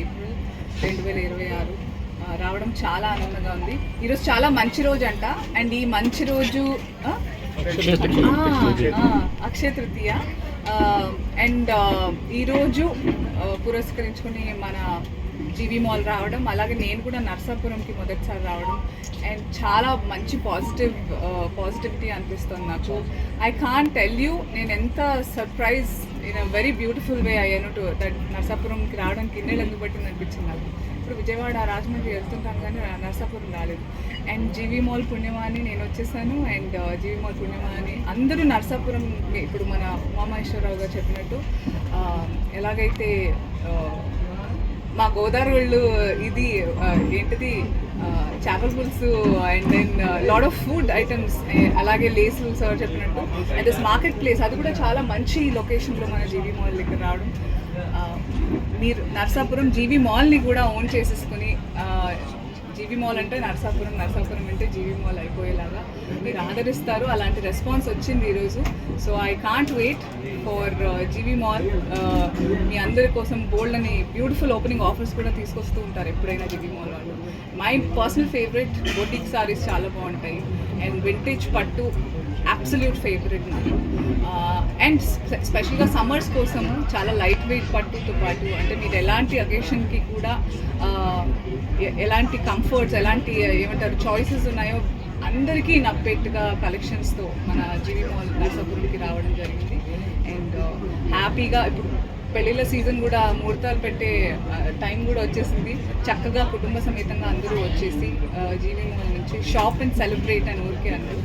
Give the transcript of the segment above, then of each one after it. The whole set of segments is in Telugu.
ఏప్రిల్ 2026 రావడం చాలా ఆనందంగా ఉంది. ఈరోజు చాలా మంచి రోజు అంట. అండ్ ఈ మంచి రోజు అక్షయ తృతీయ. అండ్ ఈరోజు పురస్కరించుకుని మన జీవీ మాల్ రావడం, అలాగే నేను కూడా నర్సాపురంకి మొదటిసారి రావడం అండ్ చాలా మంచి పాజిటివిటీ అనిపిస్తుంది నాకు. ఐ కాంట్ టెల్ యూ నేను ఎంత surprise in a very beautiful way అయ్యాను టు దట్ నర్సాపురంకి రావడానికి ఇన్నేళ్ళు ఎందుకు పట్టింది అనిపించింది నాకు. ఇప్పుడు విజయవాడ రాజమండ్రి వెళ్తుంటాను కానీ నర్సాపురం రాలేదు. అండ్ జీవీ మాల్ పుణ్యమాని నేను వచ్చేసాను. అండ్ జీవీ మాల్ పుణ్యమాని అందరూ నర్సాపురం, ఇప్పుడు మన ఉమామహేశ్వరరావు గారు చెప్పినట్టు ఎలాగైతే మా గోదావరి ఇది ఏంటిది చేపల పులుసు and then lot of food items, అలాగే లేసులు సార్ చెప్పినట్టు అండ్ దిస్ మార్కెట్ ప్లేస్ అది కూడా చాలా మంచి లొకేషన్లో మన జీవీ మాల్ దగ్గర రావడం. మీరు నర్సాపురం జీవీ మాల్ని కూడా ఓన్ చేసేసుకుని జీవీ మాల్ అంటే నర్సాపురం, నర్సాపురం అంటే జీవీ మాల్ అయిపోయేలాగా మీరు ఆదరిస్తారు. అలాంటి రెస్పాన్స్ వచ్చింది ఈరోజు. So I can't wait for GV mall. మీ అందరి కోసం బోల్డ్ అని బ్యూటిఫుల్ ఓపెనింగ్ ఆఫర్స్ కూడా తీసుకొస్తూ ఉంటారు ఎప్పుడైనా జీవీ మాల్ వాళ్ళు. My personal favourite boutique saris చాలా బాగుంటాయి అండ్ వింటేజ్ పట్టు అబ్సల్యూట్ ఫేవరెట్ నాకు. అండ్ స్పెషల్గా సమ్మర్స్ కోసము చాలా లైట్ వెయిట్ పట్టుతో పాటు అంటే మీరు ఎలాంటి అకేషన్కి కూడా ఎలాంటి కంఫర్ట్స్, ఎలాంటి ఏమంటారు చాయిసెస్ ఉన్నాయో అందరికీ నప్పేట్టుగా కలెక్షన్స్తో మన జీవీ మాల్ నర్సాపురంకి రావడం జరిగింది. అండ్ హ్యాపీగా ఇప్పుడు పెళ్ళిళ్ళ సీజన్ కూడా ముహూర్తాలు పెట్టే టైం కూడా వచ్చేసింది. చక్కగా కుటుంబ సమేతంగా అందరూ వచ్చేసి జీవీ మాల్ నుంచి షాప్ అండ్ సెలబ్రేట్ అని ఊరికే అందరూ.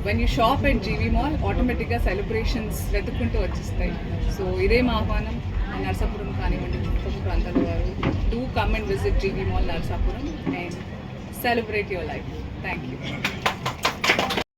When you shop at GV mall ఆటోమేటిక్గా సెలబ్రేషన్స్ వెతుక్కుంటూ వచ్చేస్తాయి. సో ఇదే మా ఆహ్వానం. నర్సాపురం కానివ్వండి, చుట్టుపక్కల ప్రాంతాల వారు do come and visit GV mall Narsapuram and celebrate your life. Thank you.